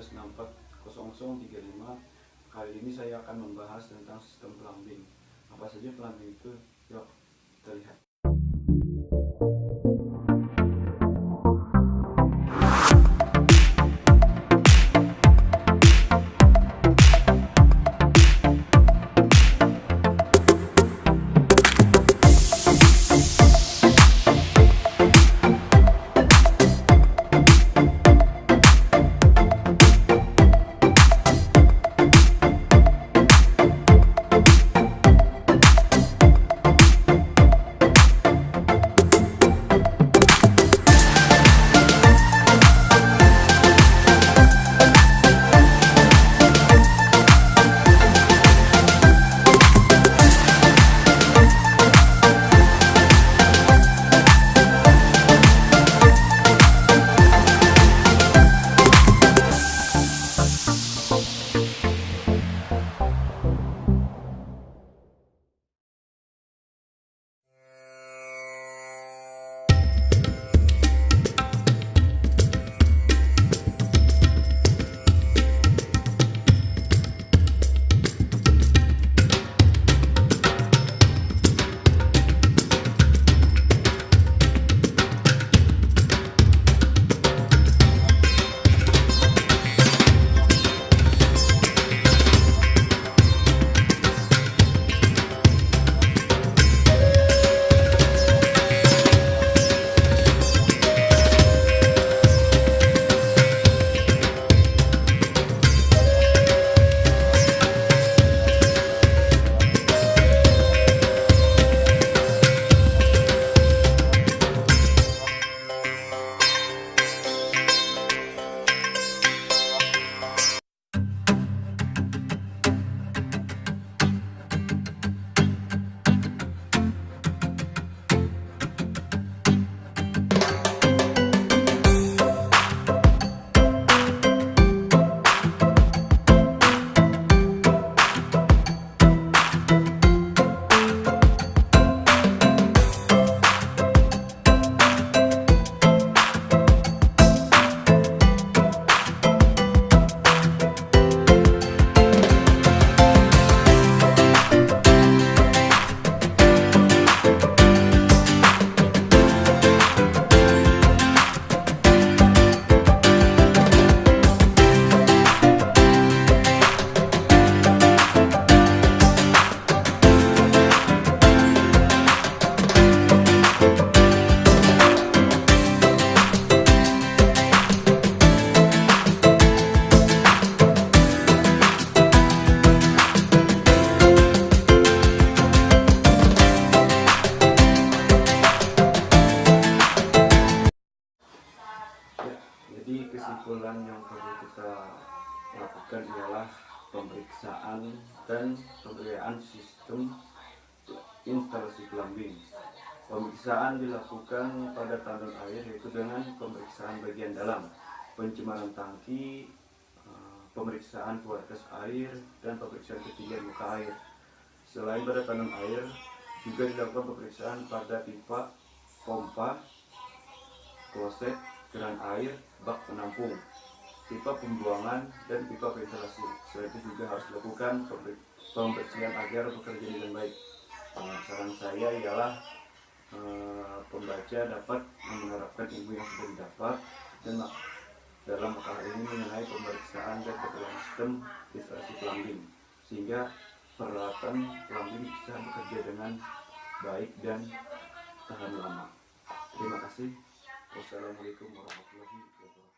1940035. Kali ini saya akan membahas tentang sistem plumbing. Apa saja plumbing itu? Yuk kita lihat. Jadi kesimpulan yang perlu kita lakukan ialah pemeriksaan dan pembiayaan sistem instalasi plumbing. Pemeriksaan dilakukan pada tandon air, yaitu dengan pemeriksaan bagian dalam, pencemaran tangki, pemeriksaan kualitas air, dan pemeriksaan ketinggian muka air. Selain pada tandon air, juga dilakukan pemeriksaan pada pipa, pompa, kloset, keran air, bak penampung, pipa pembuangan, dan pipa ventilasi. Selain itu juga harus dilakukan pembersihan agar bekerja dengan baik. Saran saya ialah pembaca dapat menerapkan ilmu yang sudah didapat dan dalam makalah ini mengenai pemeriksaan dan keperluan sistem instalasi plumbing, sehingga peralatan plumbing bisa bekerja dengan baik dan tahan lama. Terima kasih. Wassalamualaikum warahmatullahi wabarakatuh.